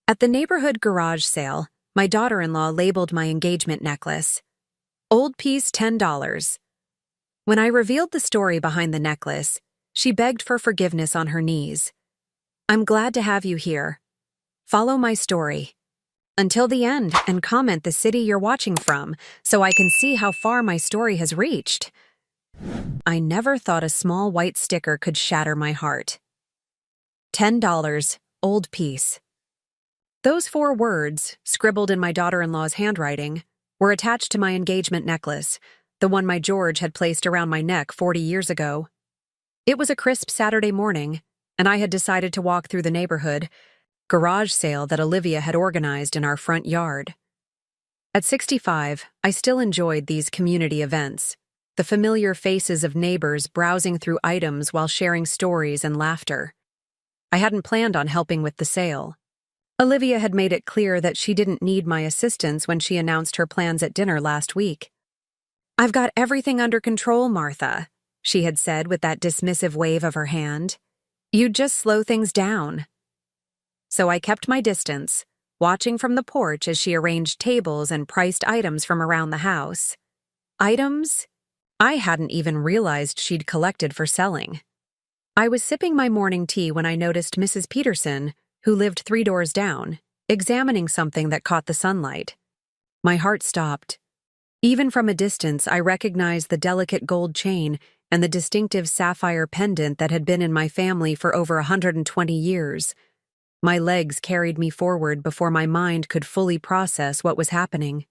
At the neighborhood garage sale, my daughter-in-law labeled my engagement necklace, "Old piece $10." When I revealed the story behind the necklace, she begged for forgiveness on her knees. "I'm glad to have you here. Follow my story until the end and comment the city you're watching from so I can see how far my story has reached." I never thought a small white sticker could shatter my heart. $10, old piece. Those 4 words, scribbled in my daughter-in-law's handwriting, were attached to my engagement necklace, the one my George had placed around my neck 40 years ago. It was a crisp Saturday morning, and I had decided to walk through the neighborhood garage sale that Olivia had organized in our front yard. At 65, I still enjoyed these community events, the familiar faces of neighbors browsing through items while sharing stories and laughter. I hadn't planned on helping with the sale. Olivia had made it clear that she didn't need my assistance when she announced her plans at dinner last week. "I've got everything under control, Martha," she had said with that dismissive wave of her hand. "You'd just slow things down." So I kept my distance, watching from the porch as she arranged tables and priced items from around the house. Items I hadn't even realized she'd collected for selling. I was sipping my morning tea when I noticed Mrs. Peterson, who lived 3 doors down, examining something that caught the sunlight. My heart stopped. Even from a distance, I recognized the delicate gold chain and the distinctive sapphire pendant that had been in my family for over 120 years. My legs carried me forward before my mind could fully process what was happening.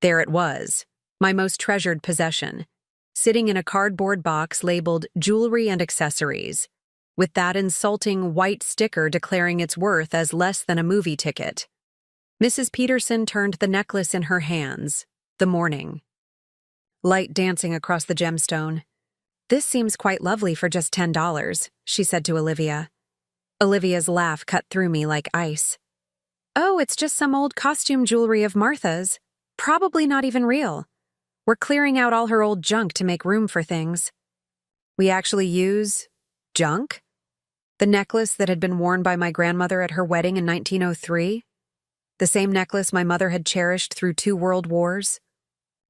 There it was, my most treasured possession, sitting in a cardboard box labeled "Jewelry and Accessories," with that insulting white sticker declaring its worth as less than a movie ticket. Mrs. Peterson turned the necklace in her hands, the morning light dancing across the gemstone. "This seems quite lovely for just $10, she said to Olivia. Olivia's laugh cut through me like ice. "Oh, it's just some old costume jewelry of Martha's. Probably not even real. We're clearing out all her old junk to make room for things." "We actually use junk?" The necklace that had been worn by my grandmother at her wedding in 1903? The same necklace my mother had cherished through 2 world wars?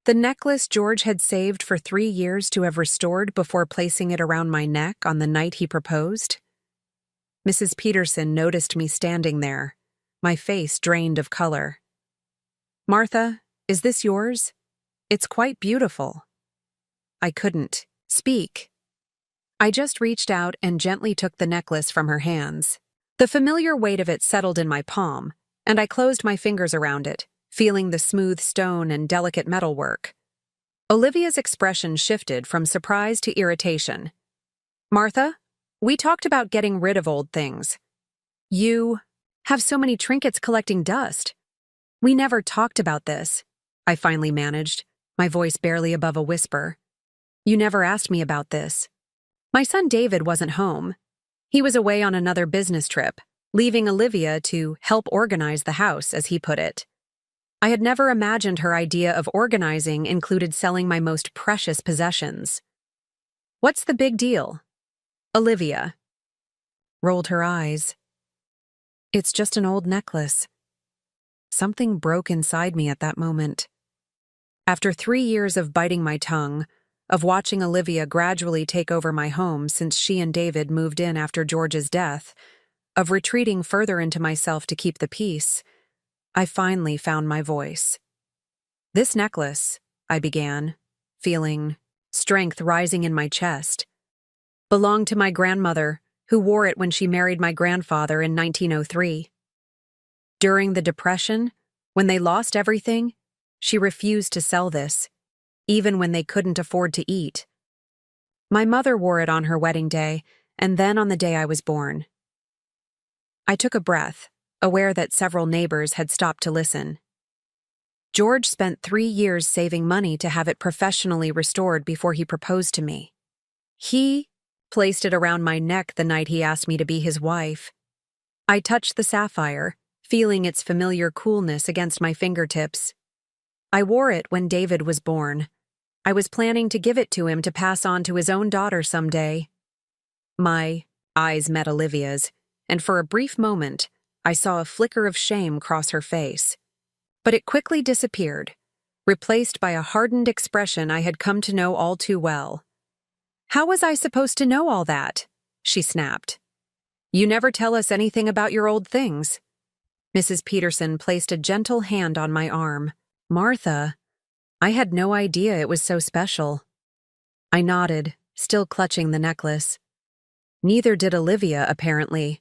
The necklace George had saved for 3 years to have restored before placing it around my neck on the night he proposed? Mrs. Peterson noticed me standing there, my face drained of color. "Martha, is this yours? It's quite beautiful." I couldn't speak. I just reached out and gently took the necklace from her hands. The familiar weight of it settled in my palm, and I closed my fingers around it, feeling the smooth stone and delicate metalwork. Olivia's expression shifted from surprise to irritation. "Martha, we talked about getting rid of old things. You have so many trinkets collecting dust. We never talked about this," I finally managed, my voice barely above a whisper. "You never asked me about this." My son David wasn't home. He was away on another business trip, leaving Olivia to help organize the house, as he put it. I had never imagined her idea of organizing included selling my most precious possessions. "What's the big deal?" Olivia rolled her eyes. "It's just an old necklace." Something broke inside me at that moment. After 3 years of biting my tongue, of watching Olivia gradually take over my home since she and David moved in after George's death, of retreating further into myself to keep the peace, I finally found my voice. "This necklace," I began, feeling strength rising in my chest, "belonged to my grandmother, who wore it when she married my grandfather in 1903. During the Depression, when they lost everything, she refused to sell this, even when they couldn't afford to eat. My mother wore it on her wedding day, and then on the day I was born." I took a breath, aware that several neighbors had stopped to listen. "George spent 3 years saving money to have it professionally restored before he proposed to me. He placed it around my neck the night he asked me to be his wife." I touched the sapphire, feeling its familiar coolness against my fingertips. "I wore it when David was born. I was planning to give it to him to pass on to his own daughter someday." My eyes met Olivia's, and for a brief moment, I saw a flicker of shame cross her face. But it quickly disappeared, replaced by a hardened expression I had come to know all too well. "How was I supposed to know all that?" she snapped. "You never tell us anything about your old things." Mrs. Peterson placed a gentle hand on my arm. "Martha, I had no idea it was so special." I nodded, still clutching the necklace. Neither did Olivia, apparently,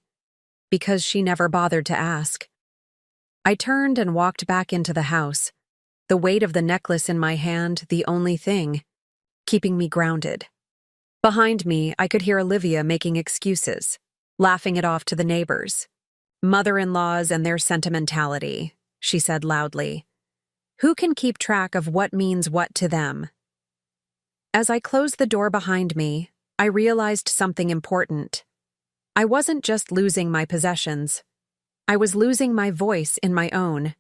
because she never bothered to ask. I turned and walked back into the house, the weight of the necklace in my hand the only thing keeping me grounded. Behind me, I could hear Olivia making excuses, laughing it off to the neighbors. "Mother-in-laws and their sentimentality," she said loudly. "Who can keep track of what means what to them?" As I closed the door behind me, I realized something important. I wasn't just losing my possessions. I was losing my voice in my own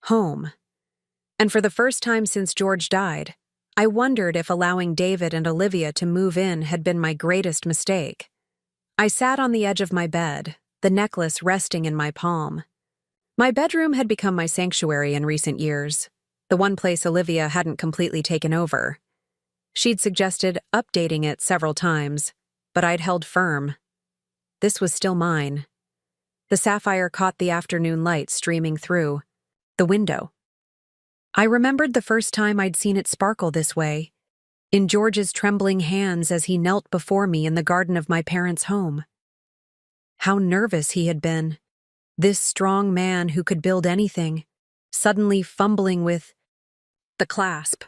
home. And for the first time since George died, I wondered if allowing David and Olivia to move in had been my greatest mistake. I sat on the edge of my bed, the necklace resting in my palm. My bedroom had become my sanctuary in recent years, the one place Olivia hadn't completely taken over. She'd suggested updating it several times, but I'd held firm. This was still mine. The sapphire caught the afternoon light streaming through the window. I remembered the first time I'd seen it sparkle this way, in George's trembling hands as he knelt before me in the garden of my parents' home. How nervous he had been. This strong man who could build anything, suddenly fumbling with the clasp.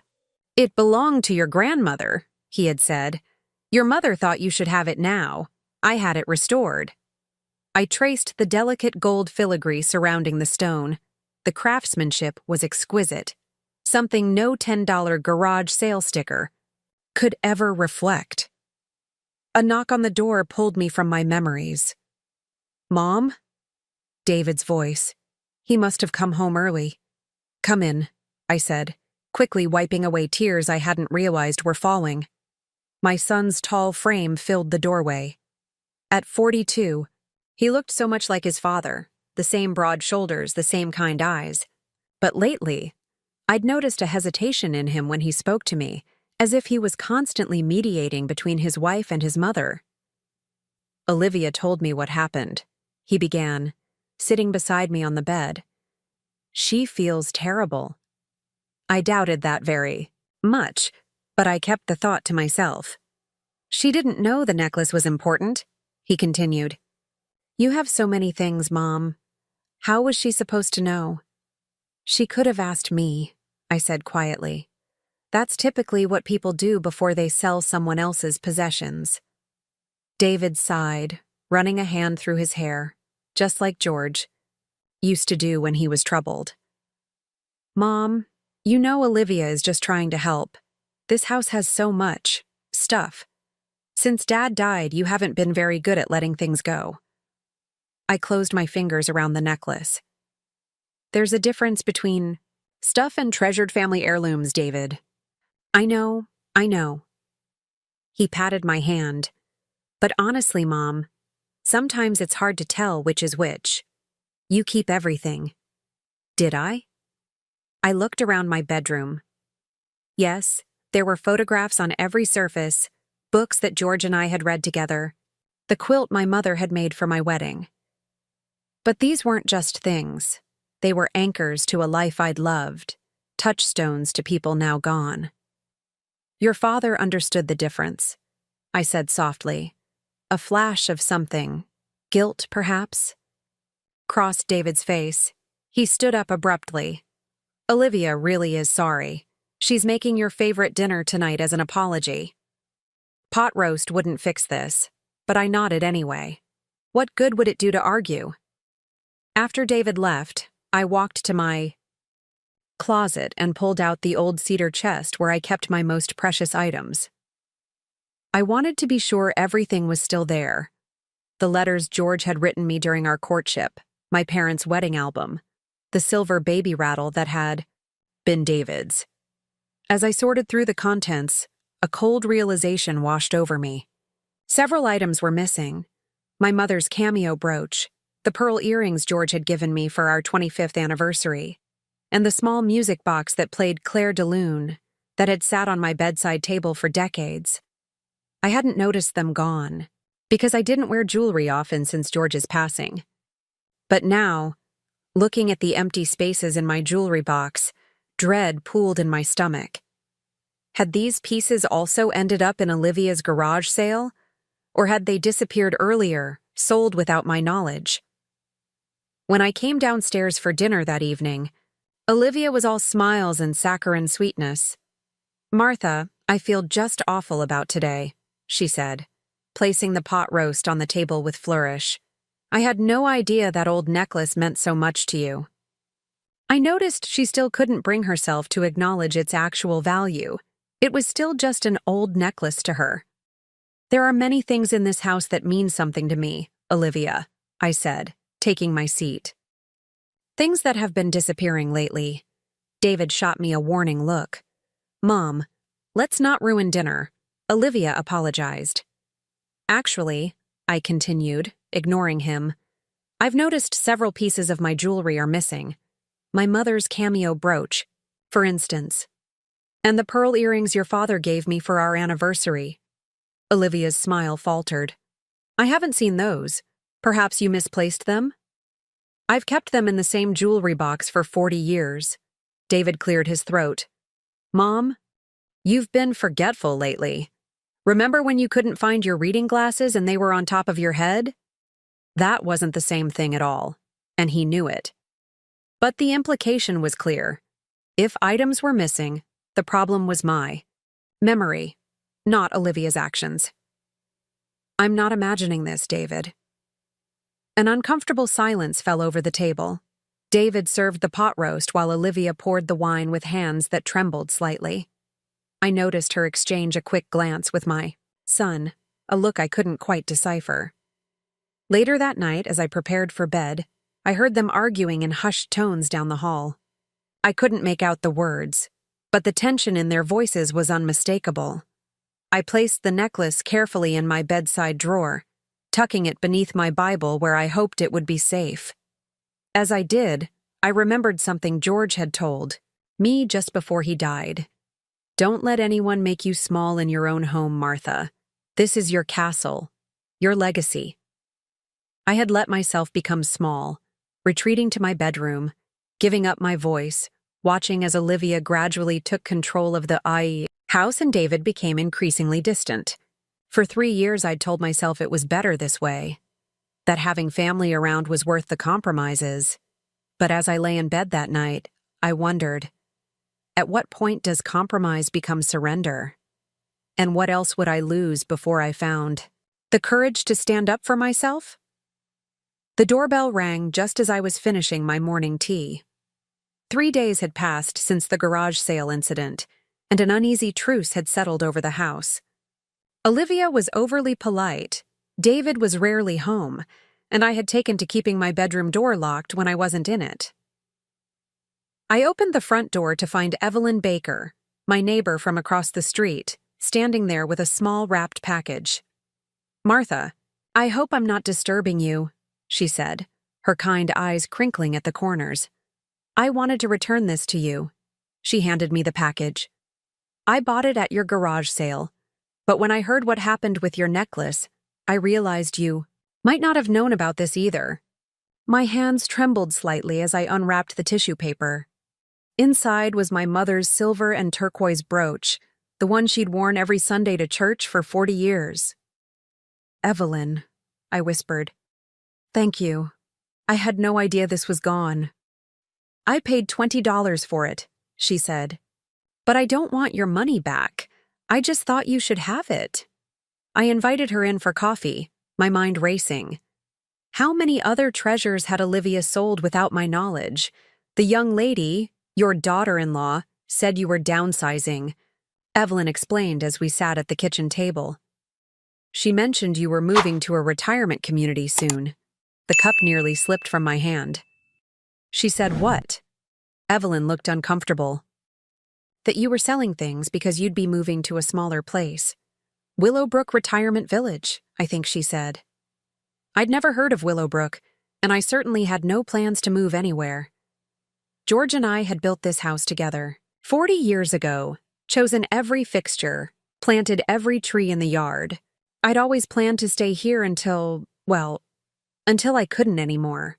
"It belonged to your grandmother," he had said. "Your mother thought you should have it now. I had it restored." I traced the delicate gold filigree surrounding the stone. The craftsmanship was exquisite, something no $10 garage sale sticker could ever reflect. A knock on the door pulled me from my memories. "Mom?" David's voice. He must have come home early. "Come in," I said, quickly wiping away tears I hadn't realized were falling. My son's tall frame filled the doorway. At 42, he looked so much like his father, the same broad shoulders, the same kind eyes. But lately, I'd noticed a hesitation in him when he spoke to me, as if he was constantly mediating between his wife and his mother. "Olivia told me what happened," he began, sitting beside me on the bed. "She feels terrible." I doubted that very much, but I kept the thought to myself. "She didn't know the necklace was important," he continued. "You have so many things, Mom. How was she supposed to know?" "She could have asked me," I said quietly. "That's typically what people do before they sell someone else's possessions." David sighed, running a hand through his hair, just like George used to do when he was troubled. "Mom, you know Olivia is just trying to help. This house has so much stuff. Since Dad died, you haven't been very good at letting things go." I closed my fingers around the necklace. "There's a difference between stuff and treasured family heirlooms, David." I know. He patted my hand. "But honestly, Mom, sometimes it's hard to tell which is which. You keep everything." Did I? I looked around my bedroom. Yes, there were photographs on every surface, books that George and I had read together, the quilt my mother had made for my wedding. But these weren't just things. They were anchors to a life I'd loved, touchstones to people now gone. "Your father understood the difference," I said softly. A flash of something, guilt perhaps, crossed David's face. He stood up abruptly. "Olivia really is sorry. She's making your favorite dinner tonight as an apology." Pot roast wouldn't fix this, but I nodded anyway. What good would it do to argue? After David left, I walked to my closet and pulled out the old cedar chest where I kept my most precious items. I wanted to be sure everything was still there. The letters George had written me during our courtship, my parents' wedding album, the silver baby rattle that had been David's. As I sorted through the contents, a cold realization washed over me. Several items were missing. My mother's cameo brooch, the pearl earrings George had given me for our 25th anniversary, and the small music box that played Claire de Lune that had sat on my bedside table for decades. I hadn't noticed them gone, because I didn't wear jewelry often since George's passing. But now, looking at the empty spaces in my jewelry box, dread pooled in my stomach. Had these pieces also ended up in Olivia's garage sale? Or had they disappeared earlier, sold without my knowledge? When I came downstairs for dinner that evening, Olivia was all smiles and saccharine sweetness. "Martha, I feel just awful about today," she said, placing the pot roast on the table with flourish. "I had no idea that old necklace meant so much to you." I noticed she still couldn't bring herself to acknowledge its actual value. It was still just an old necklace to her. "There are many things in this house that mean something to me, Olivia," I said, taking my seat. "Things that have been disappearing lately." David shot me a warning look. "Mom, let's not ruin dinner," Olivia apologized. "Actually," I continued, ignoring him, "I've noticed several pieces of my jewelry are missing. My mother's cameo brooch, for instance. And the pearl earrings your father gave me for our anniversary." Olivia's smile faltered. "I haven't seen those. Perhaps you misplaced them?" "I've kept them in the same jewelry box for 40 years. David cleared his throat. "Mom, you've been forgetful lately. Remember when you couldn't find your reading glasses and they were on top of your head?" That wasn't the same thing at all, and he knew it. But the implication was clear. If items were missing, the problem was my memory, not Olivia's actions. "I'm not imagining this, David." An uncomfortable silence fell over the table. David served the pot roast while Olivia poured the wine with hands that trembled slightly. I noticed her exchange a quick glance with my son, a look I couldn't quite decipher. Later that night, as I prepared for bed, I heard them arguing in hushed tones down the hall. I couldn't make out the words, but the tension in their voices was unmistakable. I placed the necklace carefully in my bedside drawer, tucking it beneath my Bible where I hoped it would be safe. As I did, I remembered something George had told me just before he died. "Don't let anyone make you small in your own home, Martha. This is your castle, your legacy." I had let myself become small, retreating to my bedroom, giving up my voice, watching as Olivia gradually took control of the house, and David became increasingly distant. For 3 years I'd told myself it was better this way, that having family around was worth the compromises. But as I lay in bed that night, I wondered, at what point does compromise become surrender? And what else would I lose before I found the courage to stand up for myself? The doorbell rang just as I was finishing my morning tea. 3 days had passed since the garage sale incident, and an uneasy truce had settled over the house. Olivia was overly polite, David was rarely home, and I had taken to keeping my bedroom door locked when I wasn't in it. I opened the front door to find Evelyn Baker, my neighbor from across the street, standing there with a small wrapped package. "Martha, I hope I'm not disturbing you," she said, her kind eyes crinkling at the corners. "I wanted to return this to you." She handed me the package. "I bought it at your garage sale, but when I heard what happened with your necklace, I realized you might not have known about this either." My hands trembled slightly as I unwrapped the tissue paper. Inside was my mother's silver and turquoise brooch, the one she'd worn every Sunday to church for 40 years. "Evelyn," I whispered. "Thank you. I had no idea this was gone." "I paid $20 for it," she said. "But I don't want your money back. I just thought you should have it." I invited her in for coffee, my mind racing. How many other treasures had Olivia sold without my knowledge? The young lady, your daughter-in-law, said you were downsizing. Evelyn explained as we sat at the kitchen table. "She mentioned you were moving to a retirement community soon." The cup nearly slipped from my hand. "She said what?" Evelyn looked uncomfortable. "That you were selling things because you'd be moving to a smaller place. Willowbrook Retirement Village, I think she said." I'd never heard of Willowbrook, and I certainly had no plans to move anywhere. George and I had built this house together 40 years ago, chosen every fixture, planted every tree in the yard. I'd always planned to stay here until I couldn't anymore.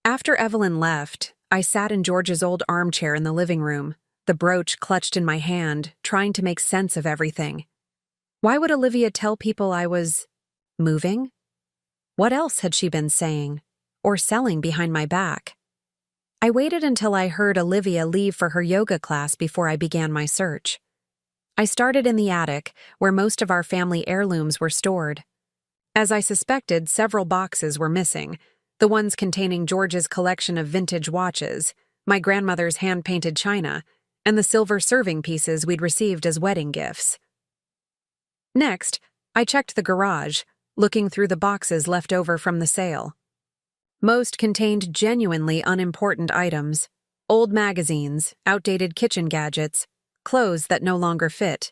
After Evelyn left, I sat in George's old armchair in the living room, the brooch clutched in my hand, trying to make sense of everything. Why would Olivia tell people I was moving? What else had she been saying or selling behind my back? I waited until I heard Olivia leave for her yoga class before I began my search. I started in the attic, where most of our family heirlooms were stored. As I suspected, several boxes were missing, the ones containing George's collection of vintage watches, my grandmother's hand-painted china, and the silver serving pieces we'd received as wedding gifts. Next, I checked the garage, looking through the boxes left over from the sale. Most contained genuinely unimportant items: old magazines, outdated kitchen gadgets, clothes that no longer fit.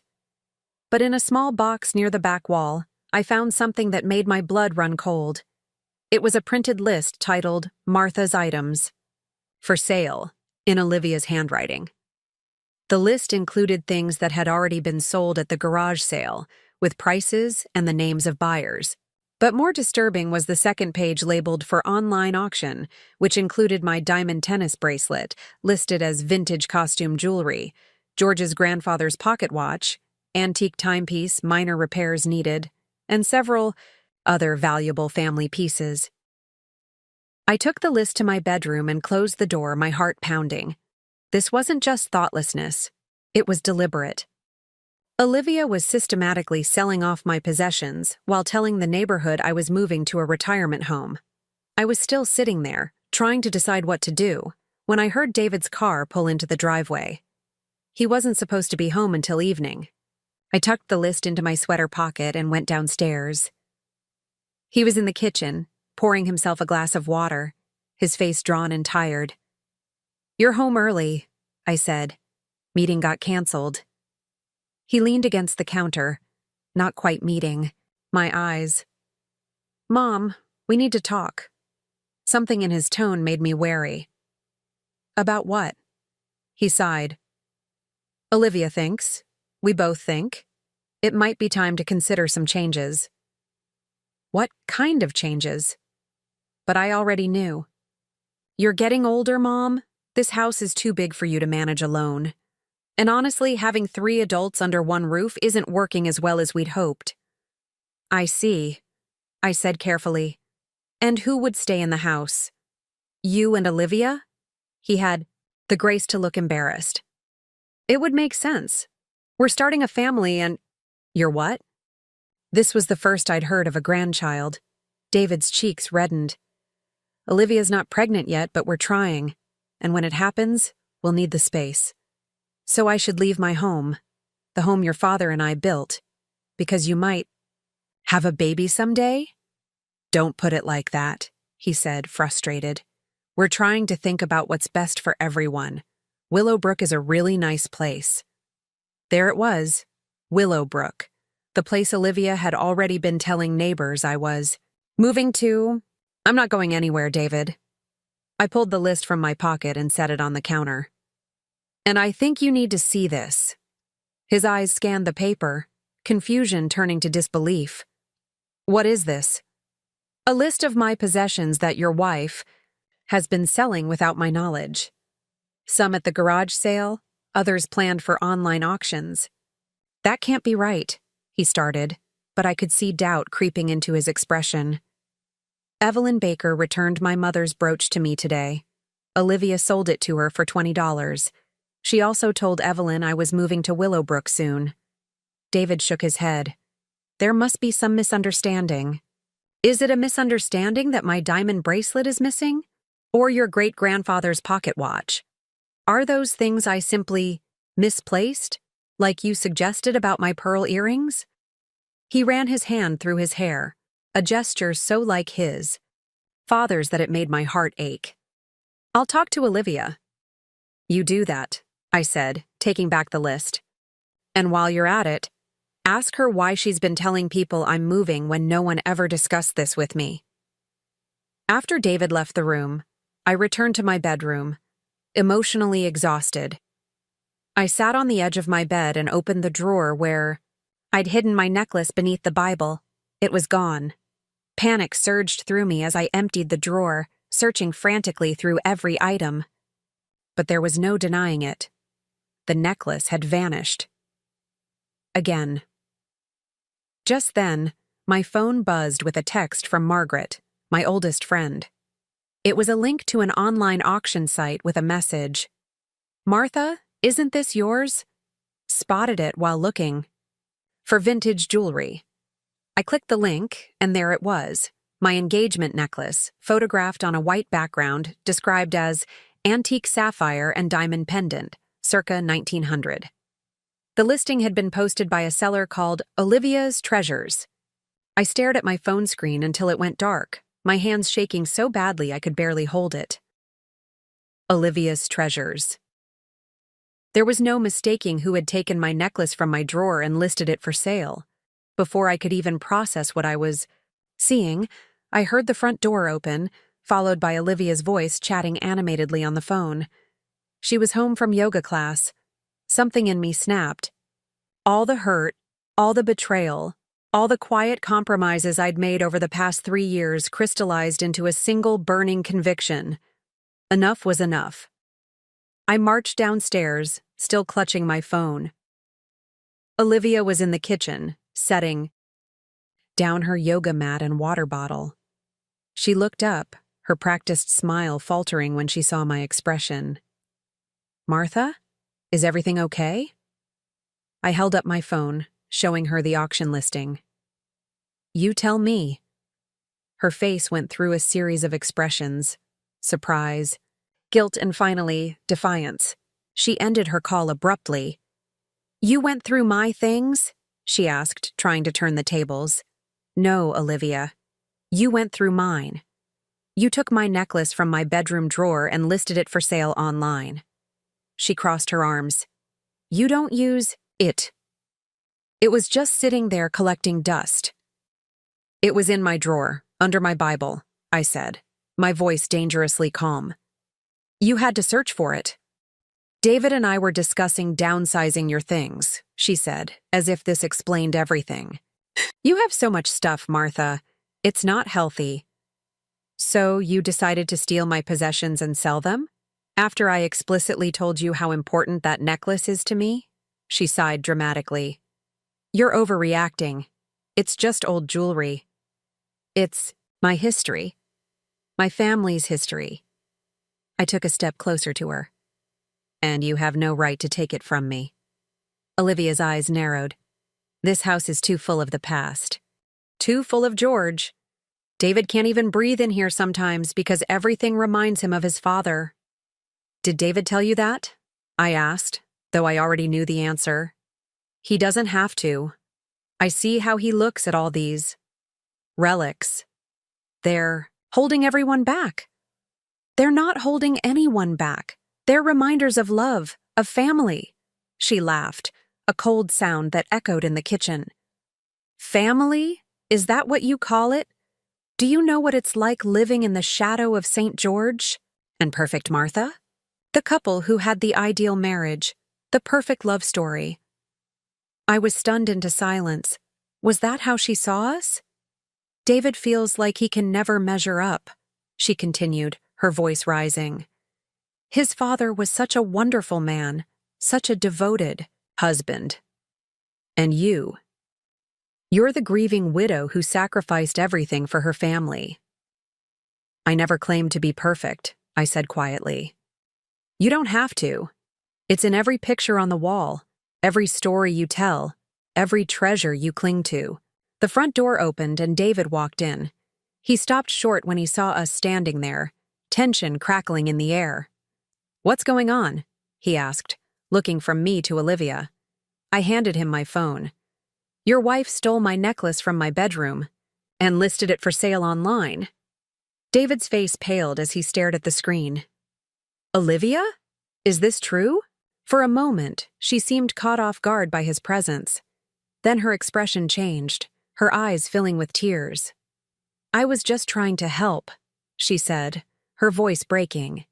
But in a small box near the back wall, I found something that made my blood run cold. It was a printed list titled Martha's Items. For sale, in Olivia's handwriting. The list included things that had already been sold at the garage sale, with prices and the names of buyers. But more disturbing was the second page labeled for online auction, which included my diamond tennis bracelet, listed as vintage costume jewelry, George's grandfather's pocket watch, antique timepiece, minor repairs needed, and several other valuable family pieces. I took the list to my bedroom and closed the door, my heart pounding. This wasn't just thoughtlessness. It was deliberate. Olivia was systematically selling off my possessions while telling the neighborhood I was moving to a retirement home. I was still sitting there, trying to decide what to do, when I heard David's car pull into the driveway. He wasn't supposed to be home until evening. I tucked the list into my sweater pocket and went downstairs. He was in the kitchen, pouring himself a glass of water, his face drawn and tired. "You're home early," I said. "Meeting got canceled." He leaned against the counter, not quite meeting, my eyes. "Mom, we need to talk." Something in his tone made me wary. "About what?" He sighed. "Olivia thinks, we both think, it might be time to consider some changes." "What kind of changes?" But I already knew. "You're getting older, Mom. This house is too big for you to manage alone. And honestly, having 3 adults under one roof isn't working as well as we'd hoped." "I see," I said carefully. "And who would stay in the house? You and Olivia?" He had the grace to look embarrassed. "It would make sense. We're starting a family and—" "You're what?" This was the first I'd heard of a grandchild. David's cheeks reddened. "Olivia's not pregnant yet, but we're trying. And when it happens, we'll need the space. So I should leave my home, the home your father and I built, because you might have a baby someday?" "Don't put it like that," he said, frustrated. "We're trying to think about what's best for everyone. Willowbrook is a really nice place." There it was, Willowbrook, the place Olivia had already been telling neighbors I was moving to. "I'm not going anywhere, David." I pulled the list from my pocket and set it on the counter. "And I think you need to see this." His eyes scanned the paper, confusion turning to disbelief. "What is this?" "A list of my possessions that your wife has been selling without my knowledge. Some at the garage sale, others planned for online auctions." "That can't be right," he started, but I could see doubt creeping into his expression. "Evelyn Baker returned my mother's brooch to me today. Olivia sold it to her for $20. She also told Evelyn I was moving to Willowbrook soon." David shook his head. "There must be some misunderstanding." "Is it a misunderstanding that my diamond bracelet is missing? Or your great-grandfather's pocket watch? Are those things I simply misplaced, like you suggested about my pearl earrings?" He ran his hand through his hair, a gesture so like his father's that it made my heart ache. "I'll talk to Olivia." "You do that," I said, taking back the list. "And while you're at it, ask her why she's been telling people I'm moving when no one ever discussed this with me." After David left the room, I returned to my bedroom, emotionally exhausted. I sat on the edge of my bed and opened the drawer where I'd hidden my necklace beneath the Bible. It was gone. Panic surged through me as I emptied the drawer, searching frantically through every item. But there was no denying it. The necklace had vanished. Again. Just then, my phone buzzed with a text from Margaret, my oldest friend. It was a link to an online auction site with a message. "Martha, isn't this yours?" Spotted it while looking for vintage jewelry. I clicked the link, and there it was, my engagement necklace, photographed on a white background, described as antique sapphire and diamond pendant, circa 1900. The listing had been posted by a seller called Olivia's Treasures. I stared at my phone screen until it went dark, my hands shaking so badly I could barely hold it. Olivia's Treasures. There was no mistaking who had taken my necklace from my drawer and listed it for sale. Before I could even process what I was seeing, I heard the front door open, followed by Olivia's voice chatting animatedly on the phone. She was home from yoga class. Something in me snapped. All the hurt, all the betrayal, all the quiet compromises I'd made over the past 3 years crystallized into a single burning conviction. Enough was enough. I marched downstairs, still clutching my phone. Olivia was in the kitchen, setting down her yoga mat and water bottle. She looked up, her practiced smile faltering when she saw my expression. "Martha, is everything okay?" I held up my phone, showing her the auction listing. "You tell me." Her face went through a series of expressions: surprise, guilt, and finally, defiance. She ended her call abruptly. "You went through my things?" she asked, trying to turn the tables. "No, Olivia. You went through mine. You took my necklace from my bedroom drawer and listed it for sale online." She crossed her arms. "You don't use it. It was just sitting there collecting dust." "It was in my drawer, under my Bible," I said, my voice dangerously calm. "You had to search for it." "David and I were discussing downsizing your things," she said, as if this explained everything. "You have so much stuff, Martha. It's not healthy." "So you decided to steal my possessions and sell them? After I explicitly told you how important that necklace is to me?" She sighed dramatically. "You're overreacting. It's just old jewelry. It's my history. My family's history." I took a step closer to her. "And you have no right to take it from me." Olivia's eyes narrowed. "This house is too full of the past. Too full of George. David can't even breathe in here sometimes because everything reminds him of his father." "Did David tell you that?" I asked, though I already knew the answer. "He doesn't have to. I see how he looks at all these relics. They're holding everyone back." "They're not holding anyone back. They're reminders of love, of family." She laughed, a cold sound that echoed in the kitchen. "Family? Is that what you call it? Do you know what it's like living in the shadow of St. George and Perfect Martha? The couple who had the ideal marriage, the perfect love story." I was stunned into silence. Was that how she saw us? "David feels like he can never measure up," she continued, her voice rising. "His father was such a wonderful man, such a devoted husband. And you're the grieving widow who sacrificed everything for her family." "I never claimed to be perfect," I said quietly. "You don't have to. It's in every picture on the wall, every story you tell, every treasure you cling to." The front door opened and David walked in. He stopped short when he saw us standing there, tension crackling in the air. "What's going on?" he asked, looking from me to Olivia. I handed him my phone. "Your wife stole my necklace from my bedroom and listed it for sale online." David's face paled as he stared at the screen. "Olivia? Is this true?" For a moment, she seemed caught off guard by his presence. Then her expression changed, her eyes filling with tears. "I was just trying to help," she said, her voice breaking.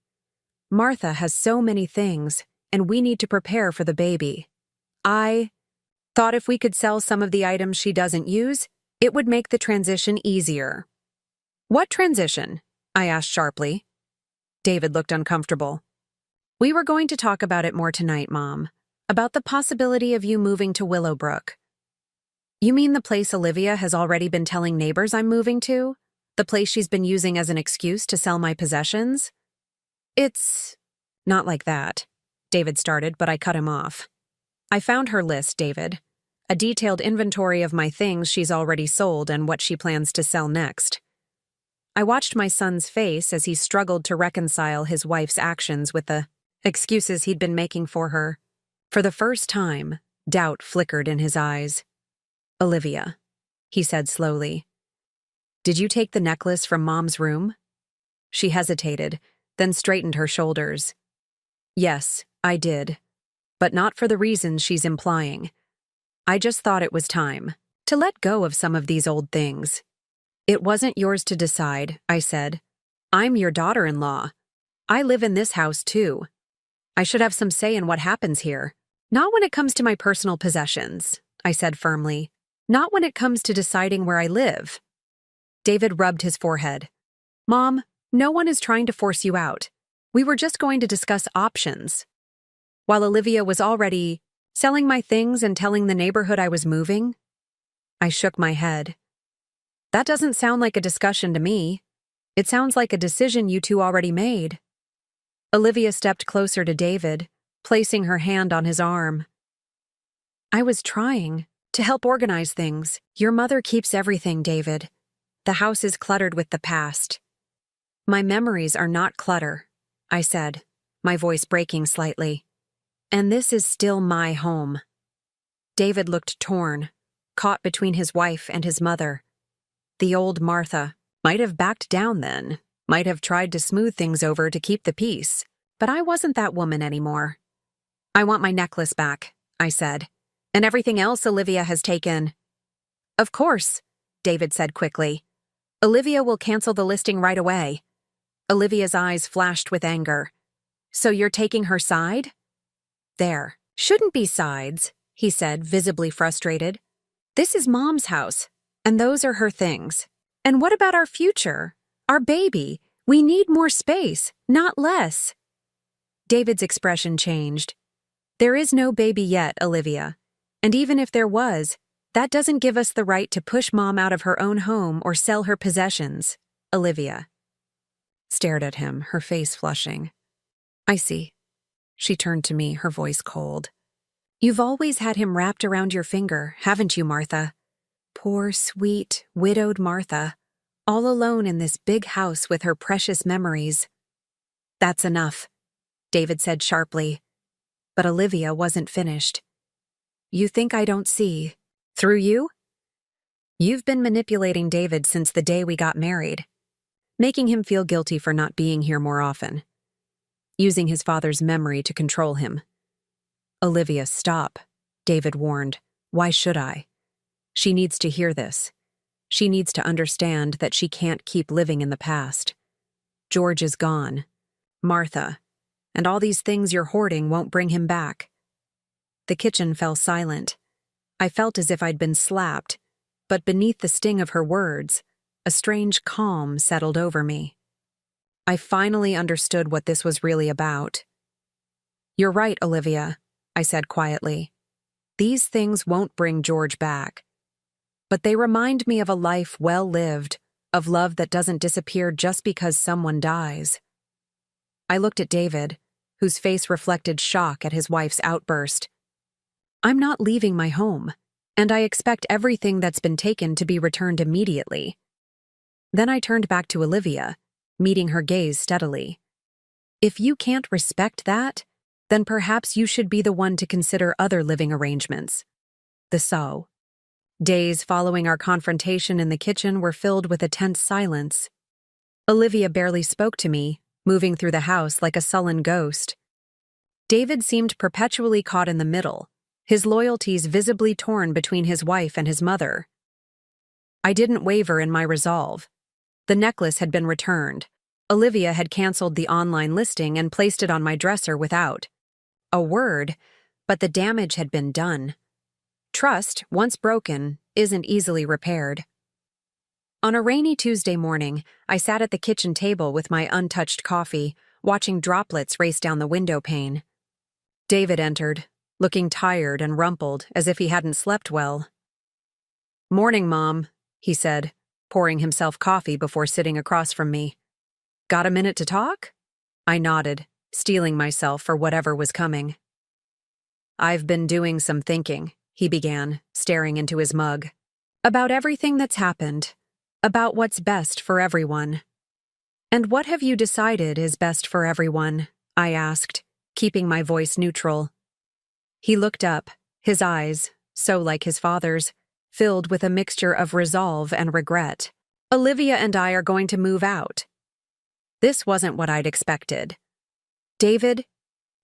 Martha has so many things, and we need to prepare for the baby. I thought if we could sell some of the items she doesn't use, it would make the transition easier. What transition? I asked sharply. David looked uncomfortable. We were going to talk about it more tonight, Mom. About the possibility of you moving to Willowbrook. You mean the place Olivia has already been telling neighbors I'm moving to? The place she's been using as an excuse to sell my possessions? It's not like that, David started, but I cut him off. I found her list, David. A detailed inventory of my things she's already sold and what she plans to sell next. I watched my son's face as he struggled to reconcile his wife's actions with the excuses he'd been making for her. For the first time, doubt flickered in his eyes. Olivia, he said slowly. Did you take the necklace from Mom's room? She hesitated, then straightened her shoulders. Yes, I did. But not for the reasons she's implying. I just thought it was time to let go of some of these old things. It wasn't yours to decide, I said. I'm your daughter-in-law. I live in this house too. I should have some say in what happens here. Not when it comes to my personal possessions, I said firmly. Not when it comes to deciding where I live. David rubbed his forehead. Mom, no one is trying to force you out. We were just going to discuss options. While Olivia was already selling my things and telling the neighborhood I was moving, I shook my head. That doesn't sound like a discussion to me. It sounds like a decision you two already made. Olivia stepped closer to David, placing her hand on his arm. I was trying to help organize things. Your mother keeps everything, David. The house is cluttered with the past. My memories are not clutter, I said, my voice breaking slightly. And this is still my home. David looked torn, caught between his wife and his mother. The old Martha might have backed down then, might have tried to smooth things over to keep the peace, but I wasn't that woman anymore. I want my necklace back, I said, and everything else Olivia has taken. Of course, David said quickly. Olivia will cancel the listing right away. Olivia's eyes flashed with anger. So you're taking her side? There shouldn't be sides, he said, visibly frustrated. This is Mom's house, and those are her things. And what about our future? Our baby? We need more space, not less. David's expression changed. There is no baby yet, Olivia. And even if there was, that doesn't give us the right to push Mom out of her own home or sell her possessions, Olivia. Stared at him, her face flushing. I see. She turned to me, her voice cold. You've always had him wrapped around your finger, haven't you, Martha? Poor, sweet, widowed Martha, all alone in this big house with her precious memories. That's enough, David said sharply. But Olivia wasn't finished. You think I don't see? Through you? You've been manipulating David since the day we got married, making him feel guilty for not being here more often, using his father's memory to control him. Olivia, stop, David warned. Why should I? She needs to hear this. She needs to understand that she can't keep living in the past. George is gone. Martha, and all these things you're hoarding won't bring him back. The kitchen fell silent. I felt as if I'd been slapped, but beneath the sting of her words, a strange calm settled over me. I finally understood what this was really about. You're right, Olivia, I said quietly. These things won't bring George back. But they remind me of a life well lived, of love that doesn't disappear just because someone dies. I looked at David, whose face reflected shock at his wife's outburst. I'm not leaving my home, and I expect everything that's been taken to be returned immediately. Then I turned back to Olivia, meeting her gaze steadily. If you can't respect that, then perhaps you should be the one to consider other living arrangements. Days following our confrontation in the kitchen were filled with a tense silence. Olivia barely spoke to me, moving through the house like a sullen ghost. David seemed perpetually caught in the middle, his loyalties visibly torn between his wife and his mother. I didn't waver in my resolve. The necklace had been returned, Olivia had canceled the online listing and placed it on my dresser without a word, but the damage had been done. Trust, once broken, isn't easily repaired. On a rainy Tuesday morning, I sat at the kitchen table with my untouched coffee, watching droplets race down the window pane. David entered, looking tired and rumpled, as if he hadn't slept well. "Morning, Mom," he said, pouring himself coffee before sitting across from me. "Got a minute to talk?" I nodded, steeling myself for whatever was coming. "I've been doing some thinking," he began, staring into his mug. "About everything that's happened. About what's best for everyone." "And what have you decided is best for everyone?" I asked, keeping my voice neutral. He looked up, his eyes, so like his father's, filled with a mixture of resolve and regret. "Olivia and I are going to move out." This wasn't what I'd expected. "David,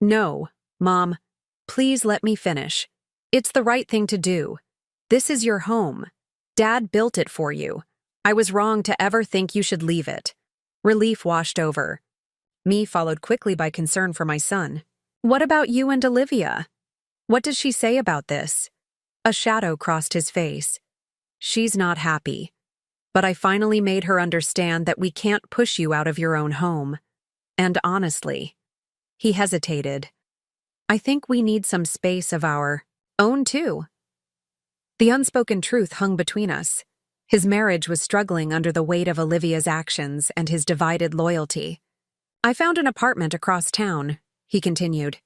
no, Mom, please let me finish. It's the right thing to do. This is your home. Dad built it for you. I was wrong to ever think you should leave it." Relief washed over me, followed quickly by concern for my son. "What about you and Olivia? What does she say about this?" A shadow crossed his face. "She's not happy. But I finally made her understand that we can't push you out of your own home. And honestly," he hesitated, "I think we need some space of our own too." The unspoken truth hung between us. His marriage was struggling under the weight of Olivia's actions and his divided loyalty. "I found an apartment across town," he continued.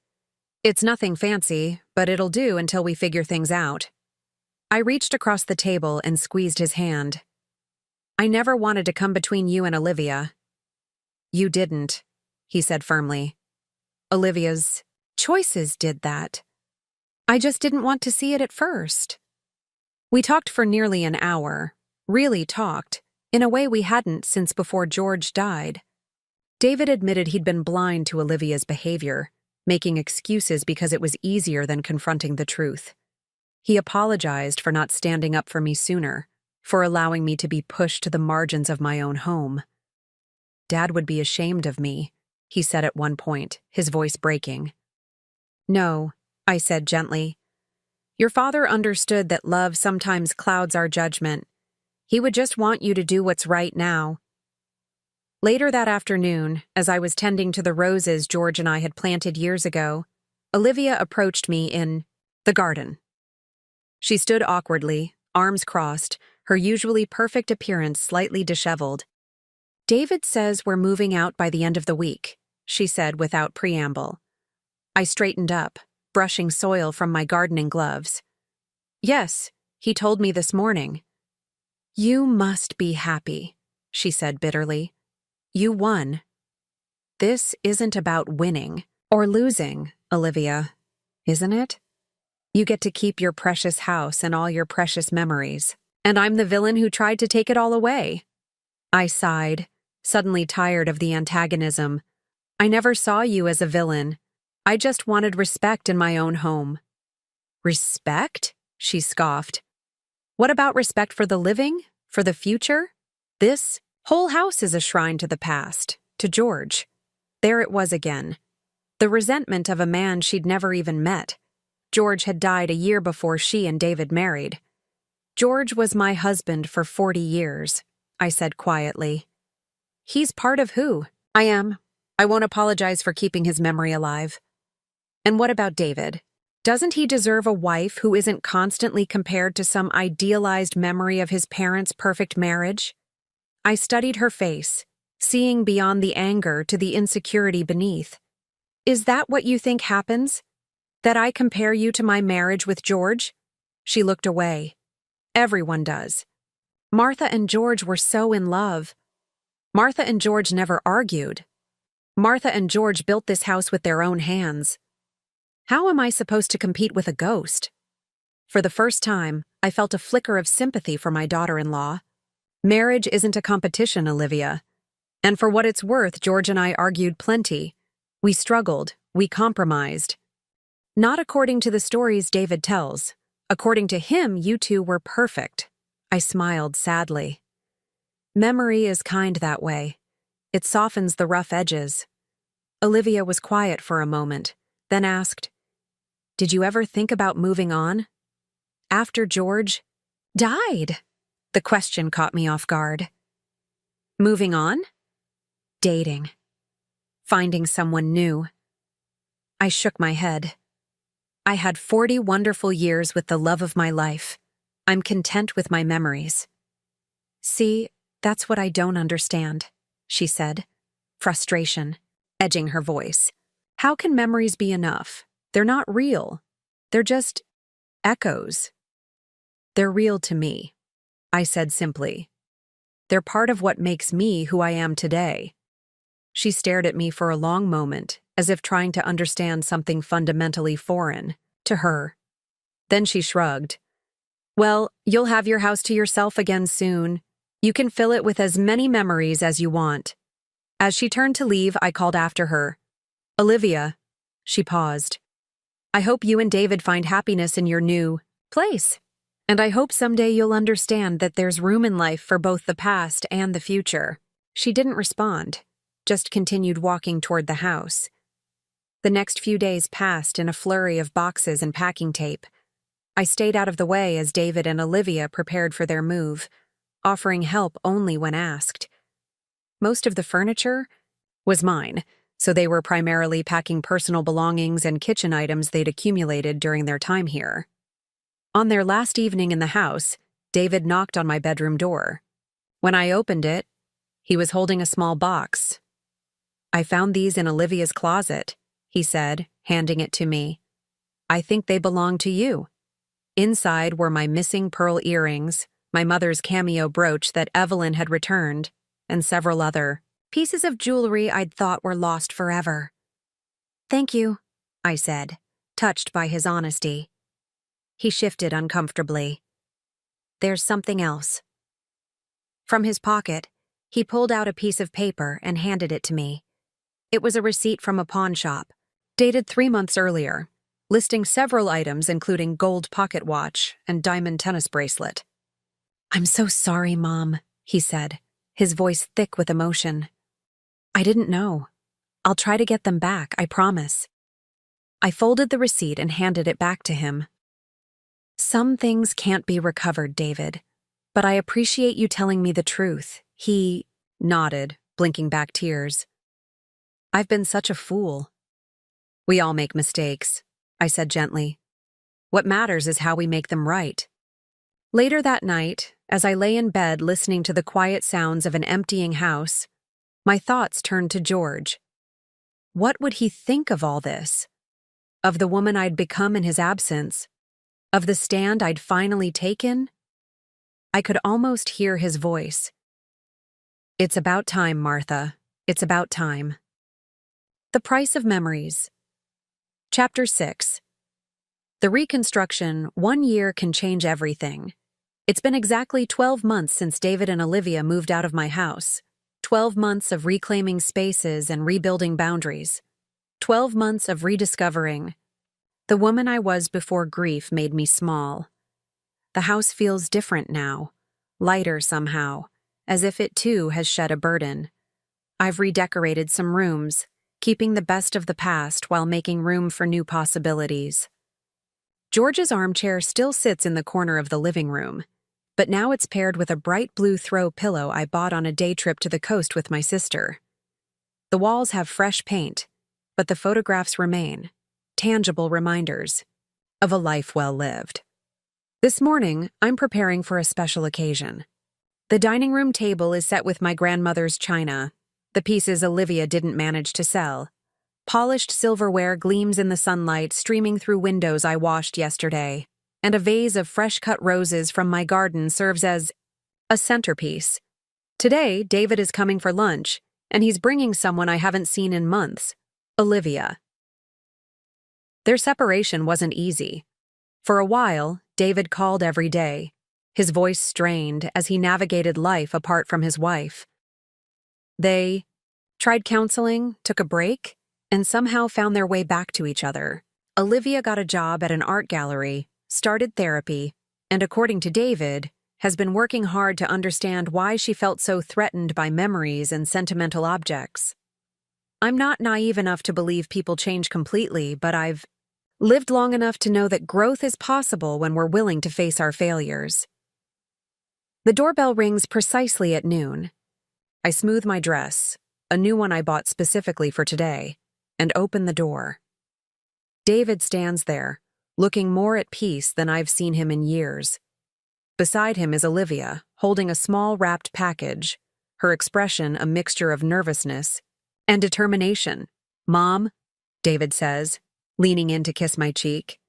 "It's nothing fancy, but it'll do until we figure things out." I reached across the table and squeezed his hand. "I never wanted to come between you and Olivia." "You didn't," he said firmly. "Olivia's choices did that. I just didn't want to see it at first." We talked for nearly an hour, really talked, in a way we hadn't since before George died. David admitted he'd been blind to Olivia's behavior, making excuses because it was easier than confronting the truth. He apologized for not standing up for me sooner, for allowing me to be pushed to the margins of my own home. "Dad would be ashamed of me," he said at one point, his voice breaking. "No," I said gently. "Your father understood that love sometimes clouds our judgment. He would just want you to do what's right now." Later that afternoon, as I was tending to the roses George and I had planted years ago, Olivia approached me in the garden. She stood awkwardly, arms crossed, her usually perfect appearance slightly disheveled. "David says we're moving out by the end of the week," she said without preamble. I straightened up, brushing soil from my gardening gloves. "Yes, he told me this morning." "You must be happy," she said bitterly. "You won." "This isn't about winning or losing, Olivia, isn't it? You get to keep your precious house and all your precious memories, and I'm the villain who tried to take it all away." I sighed, suddenly tired of the antagonism. "I never saw you as a villain. I just wanted respect in my own home." "Respect?" she scoffed. "What about respect for the living? For the future? This whole house is a shrine to the past, to George." There it was again. The resentment of a man she'd never even met. George had died a year before she and David married. "George was my husband for 40 years, I said quietly. "He's part of who I am. I won't apologize for keeping his memory alive." "And what about David? Doesn't he deserve a wife who isn't constantly compared to some idealized memory of his parents' perfect marriage?" I studied her face, seeing beyond the anger to the insecurity beneath. "Is that what you think happens? That I compare you to my marriage with George?" She looked away. "Everyone does. Martha and George were so in love. Martha and George never argued. Martha and George built this house with their own hands. How am I supposed to compete with a ghost?" For the first time, I felt a flicker of sympathy for my daughter-in-law. "Marriage isn't a competition, Olivia. And for what it's worth, George and I argued plenty. We struggled, we compromised. Not according to the stories David tells. According to him, you two were perfect." I smiled sadly. "Memory is kind that way. It softens the rough edges. Olivia was quiet for a moment, then asked, "Did you ever think about moving on? After George died?" The question caught me off guard. Moving on? Dating. Finding someone new. I shook my head. I had 40 wonderful years with the love of my life. I'm content with my memories. See, that's what I don't understand, she said, frustration edging her voice. How can memories be enough? They're not real. They're just echoes. They're real to me, I said simply. They're part of what makes me who I am today. She stared at me for a long moment, as if trying to understand something fundamentally foreign to her. Then she shrugged. Well, you'll have your house to yourself again soon. You can fill it with as many memories as you want. As she turned to leave, I called after her. Olivia. She paused. I hope you and David find happiness in your new place. And I hope someday you'll understand that there's room in life for both the past and the future. She didn't respond, just continued walking toward the house. The next few days passed in a flurry of boxes and packing tape. I stayed out of the way as David and Olivia prepared for their move, offering help only when asked. Most of the furniture was mine, so they were primarily packing personal belongings and kitchen items they'd accumulated during their time here. On their last evening in the house, David knocked on my bedroom door. When I opened it, he was holding a small box. I found these in Olivia's closet, he said, handing it to me. I think they belong to you. Inside were my missing pearl earrings, my mother's cameo brooch that Evelyn had returned, and several other pieces of jewelry I'd thought were lost forever. Thank you, I said, touched by his honesty. He shifted uncomfortably. There's something else. From his pocket, he pulled out a piece of paper and handed it to me. It was a receipt from a pawn shop, dated 3 months earlier, listing several items including gold pocket watch and diamond tennis bracelet. I'm so sorry, Mom, he said, his voice thick with emotion. I didn't know. I'll try to get them back, I promise. I folded the receipt and handed it back to him. Some things can't be recovered, David, but I appreciate you telling me the truth. He nodded, blinking back tears. I've been such a fool. We all make mistakes, I said gently. What matters is how we make them right. Later that night, as I lay in bed listening to the quiet sounds of an emptying house, my thoughts turned to George. What would he think of all this? Of the woman I'd become in his absence? Of the stand I'd finally taken? I could almost hear his voice. It's about time, Martha. It's about time. The Price of Memories. Chapter 6. The reconstruction, 1 year can change everything. It's been exactly 12 months since David and Olivia moved out of my house. 12 months of reclaiming spaces and rebuilding boundaries. 12 months of rediscovering. The woman I was before grief made me small. The house feels different now, lighter somehow, as if it too has shed a burden. I've redecorated some rooms, keeping the best of the past while making room for new possibilities. George's armchair still sits in the corner of the living room, but now it's paired with a bright blue throw pillow I bought on a day trip to the coast with my sister. The walls have fresh paint, but the photographs remain, tangible reminders of a life well lived. This morning, I'm preparing for a special occasion. The dining room table is set with my grandmother's china, the pieces Olivia didn't manage to sell. Polished silverware gleams in the sunlight streaming through windows I washed yesterday, and a vase of fresh-cut roses from my garden serves as a centerpiece. Today, David is coming for lunch, and he's bringing someone I haven't seen in months, Olivia. Their separation wasn't easy. For a while, David called every day, his voice strained as he navigated life apart from his wife. They tried counseling, took a break, and somehow found their way back to each other. Olivia got a job at an art gallery, started therapy, and according to David, has been working hard to understand why she felt so threatened by memories and sentimental objects. I'm not naive enough to believe people change completely, but I've lived long enough to know that growth is possible when we're willing to face our failures. The doorbell rings precisely at noon. I smooth my dress, a new one I bought specifically for today, and open the door. David stands there, looking more at peace than I've seen him in years. Beside him is Olivia, holding a small wrapped package, her expression a mixture of nervousness and determination. "Mom," David says, leaning in to kiss my cheek.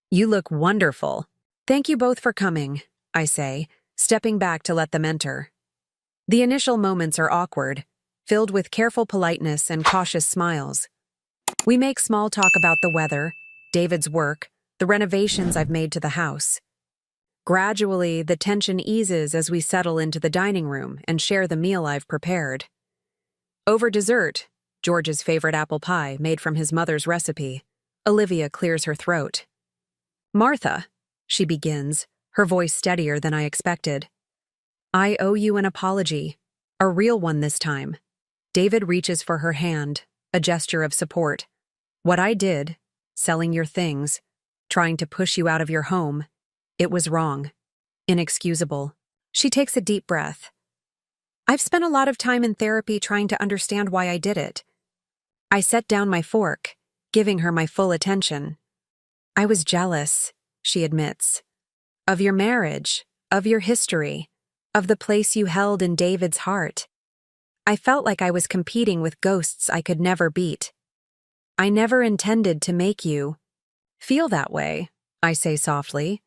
"You look wonderful." "Thank you both for coming," I say, stepping back to let them enter. The initial moments are awkward, filled with careful politeness and cautious smiles. We make small talk about the weather, David's work, the renovations I've made to the house. Gradually, the tension eases as we settle into the dining room and share the meal I've prepared. Over dessert, George's favorite apple pie made from his mother's recipe, Olivia clears her throat. "Martha," she begins, her voice steadier than I expected. "I owe you an apology, a real one this time." David reaches for her hand, a gesture of support. "What I did, selling your things, trying to push you out of your home, it was wrong, inexcusable." She takes a deep breath. "I've spent a lot of time in therapy trying to understand why I did it." I set down my fork, giving her my full attention. "I was jealous," she admits, "of your marriage, of your history, of the place you held in David's heart. I felt like I was competing with ghosts I could never beat. I never intended to make you feel that way," I say softly.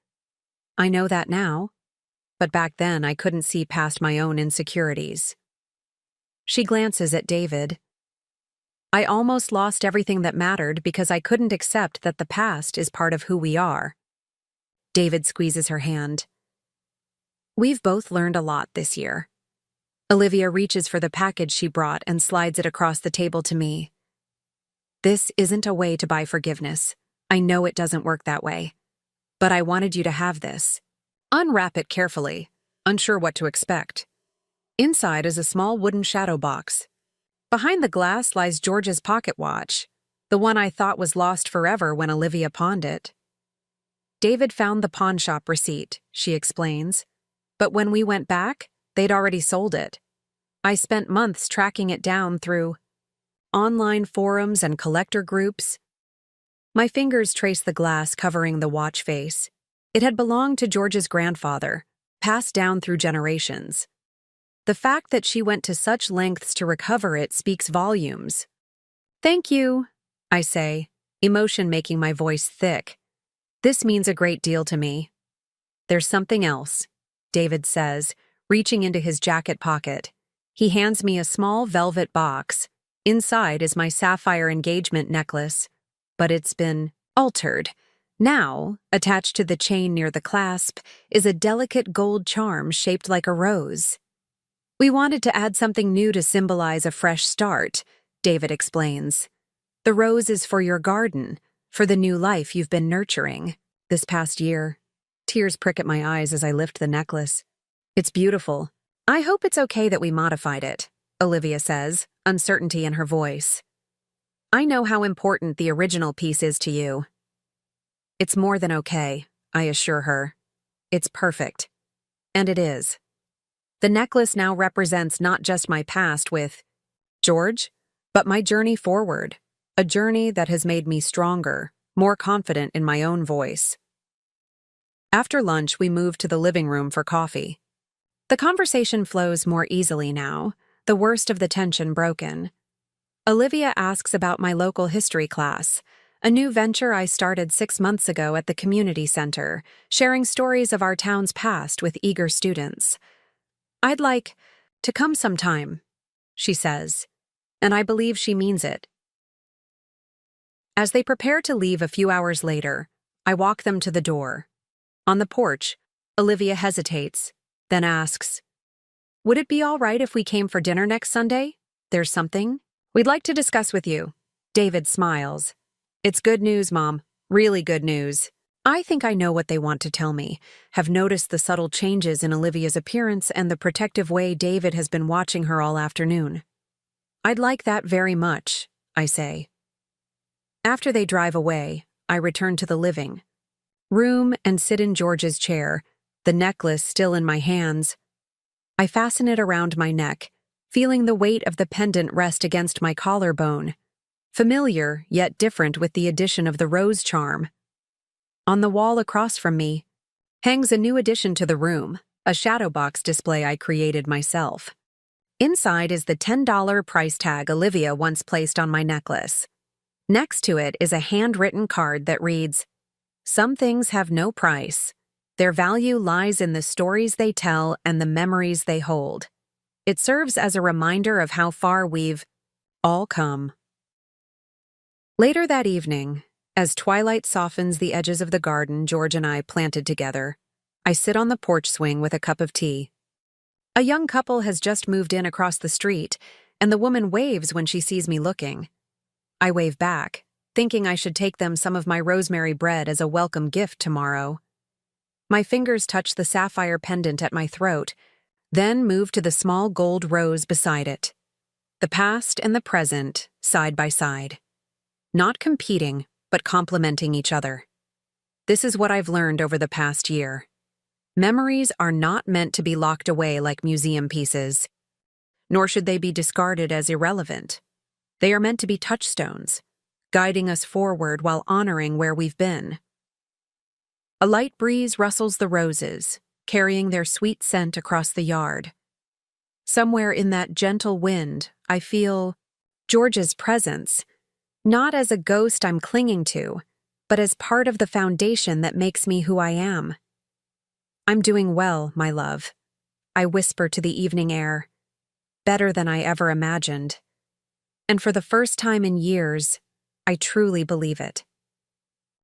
"I know that now, but back then I couldn't see past my own insecurities." She glances at David. "I almost lost everything that mattered because I couldn't accept that the past is part of who we are." David squeezes her hand. "We've both learned a lot this year." Olivia reaches for the package she brought and slides it across the table to me. "This isn't a way to buy forgiveness. I know it doesn't work that way. But I wanted you to have this." Unwrap it carefully, unsure what to expect. Inside is a small wooden shadow box. Behind the glass lies George's pocket watch, the one I thought was lost forever when Olivia pawned it. "David found the pawn shop receipt," she explains. "But when we went back, they'd already sold it. I spent months tracking it down through online forums and collector groups." My fingers trace the glass covering the watch face. It had belonged to George's grandfather, passed down through generations. The fact that she went to such lengths to recover it speaks volumes. "Thank you," I say, emotion making my voice thick. "This means a great deal to me." "There's something else," David says, reaching into his jacket pocket. He hands me a small velvet box. Inside is my sapphire engagement necklace, but it's been altered. Now, attached to the chain near the clasp, is a delicate gold charm shaped like a rose. "We wanted to add something new to symbolize a fresh start," David explains. "The rose is for your garden, for the new life you've been nurturing this past year." Tears prick at my eyes as I lift the necklace. "It's beautiful. I hope it's okay that we modified it," Olivia says, uncertainty in her voice. "I know how important the original piece is to you." "It's more than okay," I assure her. "It's perfect." And it is. The necklace now represents not just my past with George, but my journey forward, a journey that has made me stronger, more confident in my own voice. After lunch, we move to the living room for coffee. The conversation flows more easily now, the worst of the tension broken. Olivia asks about my local history class, a new venture I started 6 months ago at the community center, sharing stories of our town's past with eager students. "I'd like to come sometime," she says, and I believe she means it. As they prepare to leave a few hours later, I walk them to the door. On the porch, Olivia hesitates, then asks, "Would it be all right if we came for dinner next Sunday? There's something we'd like to discuss with you." David smiles. "It's good news, Mom. Really good news." I think I know what they want to tell me, have noticed the subtle changes in Olivia's appearance and the protective way David has been watching her all afternoon. I'd like that very much, I say. After they drive away, I return to the living room and sit in George's chair, the necklace still in my hands. I fasten it around my neck, feeling the weight of the pendant rest against my collarbone. Familiar, yet different with the addition of the rose charm. On the wall across from me hangs a new addition to the room, a shadow box display I created myself. Inside is the $10 price tag Olivia once placed on my necklace. Next to it is a handwritten card that reads, "Some things have no price. Their value lies in the stories they tell and the memories they hold." It serves as a reminder of how far we've all come. Later that evening, as twilight softens the edges of the garden George and I planted together, I sit on the porch swing with a cup of tea. A young couple has just moved in across the street, and the woman waves when she sees me looking. I wave back, thinking I should take them some of my rosemary bread as a welcome gift tomorrow. My fingers touch the sapphire pendant at my throat, then move to the small gold rose beside it. The past and the present, side by side. Not competing, but complementing each other. This is what I've learned over the past year. Memories are not meant to be locked away like museum pieces, nor should they be discarded as irrelevant. They are meant to be touchstones, guiding us forward while honoring where we've been. A light breeze rustles the roses, carrying their sweet scent across the yard. Somewhere in that gentle wind, I feel George's presence, not as a ghost I'm clinging to, but as part of the foundation that makes me who I am. "I'm doing well, my love," I whisper to the evening air. Better than I ever imagined. And for the first time in years, I truly believe it.